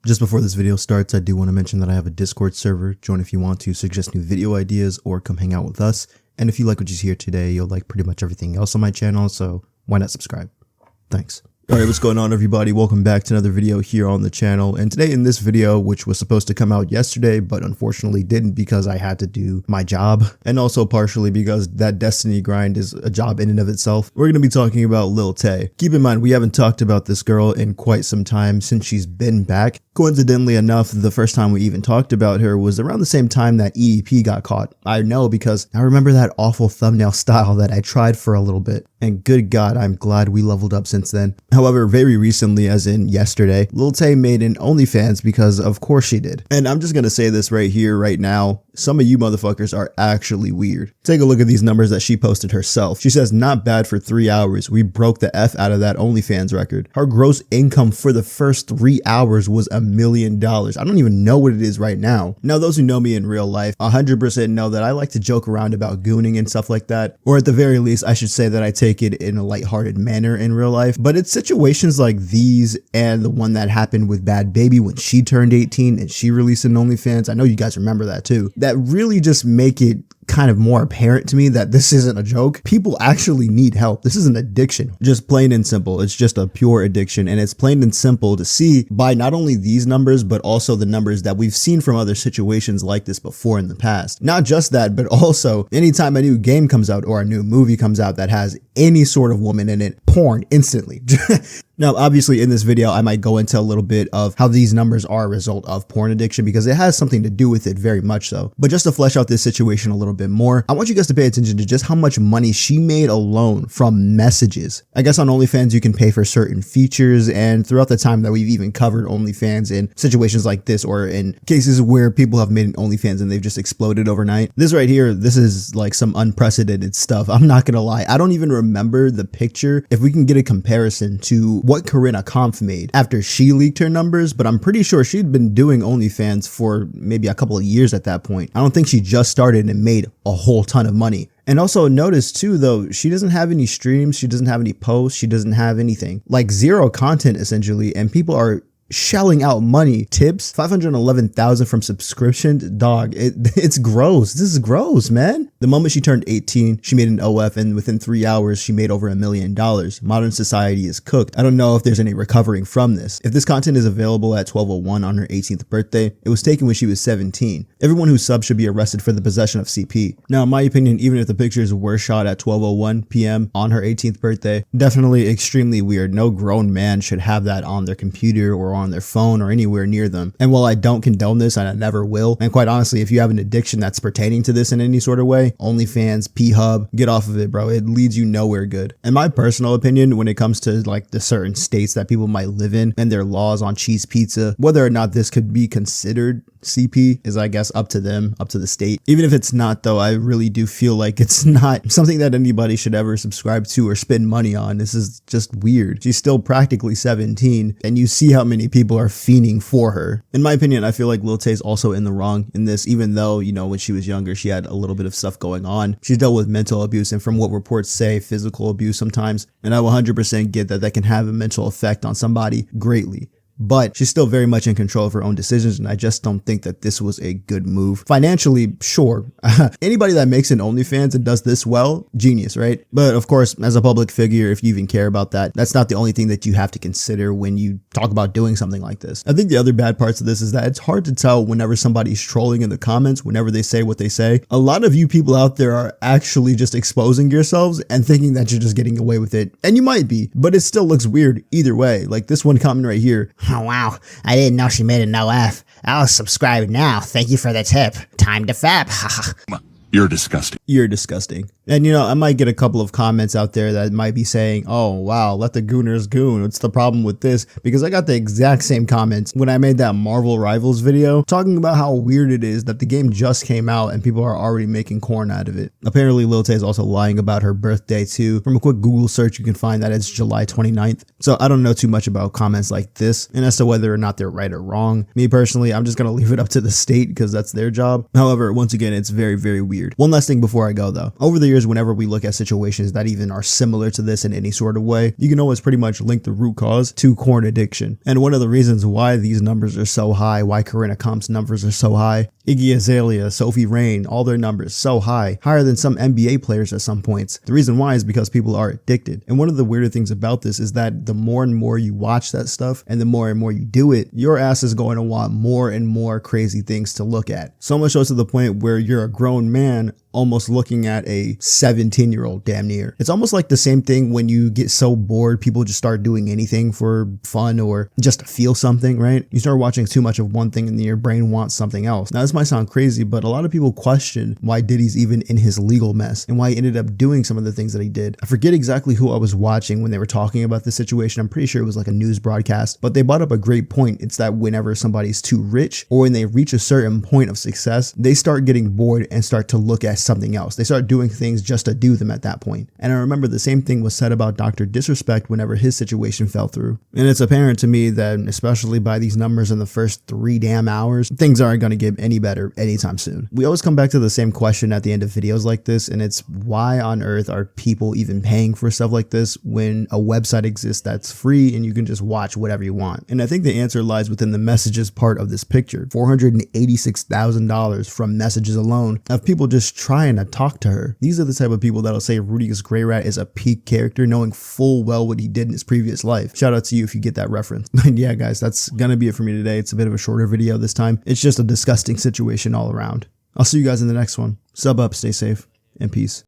Just before this video starts, I do want to mention that I have a Discord server. Join if you want to, suggest new video ideas, or come hang out with us. And if you like what you see here today, you'll like pretty much everything else on my channel, so why not subscribe? Thanks. Alright, what's going on, everybody? Welcome back to another video here on the channel. And today in this video, which was supposed to come out yesterday, but unfortunately didn't because I had to do my job, and also partially because that Destiny grind is a job in and of itself, we're going to be talking about Lil Tay. Keep in mind, we haven't talked about this girl in quite some time since she's been back. Coincidentally enough, the first time we even talked about her was around the same time that EDP got caught. I know because I remember that awful thumbnail style that I tried for a little bit. And good God, I'm glad we leveled up since then. However, very recently, as in yesterday, Lil Tay made an OnlyFans because of course she did. And I'm just gonna say this right here, right now. Some of you motherfuckers are actually weird. Take a look at these numbers that she posted herself. She says, not bad for 3 hours. We broke the F out of that OnlyFans record. Her gross income for the first 3 hours was $1 million. I don't even know what it is right now. Now, those who know me in real life 100% know that I like to joke around about gooning and stuff like that. Or at the very least, I should say that I take it in a lighthearted manner in real life. But it's situations like these and the one that happened with Bad Baby when she turned 18 and she released an OnlyFans. I know you guys remember that too. That really just make it kind of more apparent to me that this isn't a joke. People actually need help. This is an addiction. Just plain and simple. It's just a pure addiction, and it's plain and simple to see by not only these numbers, but also the numbers that we've seen from other situations like this before in the past. Not just that, but also anytime a new game comes out or a new movie comes out that has any sort of woman in it, porn instantly. Now, obviously in this video, I might go into a little bit of how these numbers are a result of porn addiction because it has something to do with it, very much so. But just to flesh out this situation a little bit more, I want you guys to pay attention to just how much money she made alone from messages. I guess on OnlyFans, you can pay for certain features, and throughout the time that we've even covered OnlyFans in situations like this, or in cases where people have made an OnlyFans and they've just exploded overnight. This right here, this is like some unprecedented stuff. I'm not gonna lie. I don't even remember the picture. If we can get a comparison to what Corinna Kampf made after she leaked her numbers, but I'm pretty sure she'd been doing OnlyFans for maybe a couple of years at that point. I don't think she just started and made a whole ton of money. And also notice too, though, she doesn't have any streams, she doesn't have any posts, she doesn't have anything. Like zero content essentially, and people are shelling out money. Tips, 511,000 from subscriptions. Dog, it's gross. This is gross, man. The moment she turned 18, she made an OF, and within 3 hours, she made over $1 million. Modern society is cooked. I don't know if there's any recovering from this. If this content is available at 12:01 on her 18th birthday, it was taken when she was 17. Everyone who subs should be arrested for the possession of CP. Now, in my opinion, even if the pictures were shot at 12:01 p.m. on her 18th birthday, definitely extremely weird. No grown man should have that on their computer or on their phone or anywhere near them. And while I don't condone this, and I never will, and quite honestly, if you have an addiction that's pertaining to this in any sort of way, OnlyFans, P-Hub, get off of it, bro. It leads you nowhere good. In my personal opinion, when it comes to like the certain states that people might live in and their laws on cheese pizza, whether or not this could be considered CP is, I guess, up to them, up to the state. Even if it's not, though, I really do feel like it's not something that anybody should ever subscribe to or spend money on. This is just weird. She's still practically 17, and you see how many people are fiending for her. In my opinion, I feel like Lil Tay's also in the wrong in this, even though, you know, when she was younger, she had a little bit of stuff going on. She's dealt with mental abuse, and from what reports say, physical abuse sometimes. And I will 100% get that that can have a mental effect on somebody greatly. But she's still very much in control of her own decisions, and I just don't think that this was a good move. Financially, sure. Anybody that makes an OnlyFans and does this well, genius, right? But of course, as a public figure, if you even care about that, that's not the only thing that you have to consider when you talk about doing something like this. I think the other bad parts of this is that it's hard to tell whenever somebody's trolling in the comments, whenever they say what they say. A lot of you people out there are actually just exposing yourselves and thinking that you're just getting away with it. And you might be, but it still looks weird either way. Like this one comment right here. Oh, wow. I didn't know she made an OF. I'll subscribe now. Thank you for the tip. Time to fap. You're disgusting. You're disgusting. And you know, I might get a couple of comments out there that might be saying, oh wow, let the gooners goon. What's the problem with this? Because I got the exact same comments when I made that Marvel Rivals video talking about how weird it is that the game just came out and people are already making corn out of it. Apparently Lil Tay is also lying about her birthday too. From a quick Google search, you can find that it's July 29th. So I don't know too much about comments like this and as to whether or not they're right or wrong. Me personally, I'm just going to leave it up to the state because that's their job. However, once again, it's very, very weird. One last thing before I go though. Over the years, figures whenever we look at situations that even are similar to this in any sort of way, you can always pretty much link the root cause to corn addiction. And one of the reasons why these numbers are so high, why Corinna Comp's numbers are so high, Iggy Azalea, Sophie Rain, all their numbers so high, higher than some NBA players at some points. The reason why is because people are addicted. And one of the weirder things about this is that the more and more you watch that stuff and the more and more you do it, your ass is going to want more and more crazy things to look at. So much so to the point where you're a grown man almost looking at a 17-year-old damn near. It's almost like the same thing when you get so bored, people just start doing anything for fun or just to feel something, right? You start watching too much of one thing and your brain wants something else. Now, this might sound crazy, but a lot of people question why Diddy's even in his legal mess and why he ended up doing some of the things that he did. I forget exactly who I was watching when they were talking about this situation. I'm pretty sure it was like a news broadcast, but they brought up a great point. It's that whenever somebody's too rich or when they reach a certain point of success, they start getting bored and start to look at something else. They start doing things just to do them at that point. And I remember the same thing was said about Dr. Disrespect whenever his situation fell through. And it's apparent to me that, especially by these numbers in the first 3 damn hours, things aren't going to get any better anytime soon. We always come back to the same question at the end of videos like this, and it's why on earth are people even paying for stuff like this when a website exists that's free and you can just watch whatever you want? And I think the answer lies within the messages part of this picture. $486,000 from messages alone of people just trying to talk to her. These are the type of people that'll say Rudius Gray Rat is a peak character knowing full well what he did in his previous life. Shout out to you if you get that reference. But yeah, guys, that's gonna be it for me today. It's a bit of a shorter video this time. It's just a disgusting situation all around. I'll see you guys in the next one. Sub up, stay safe, and peace.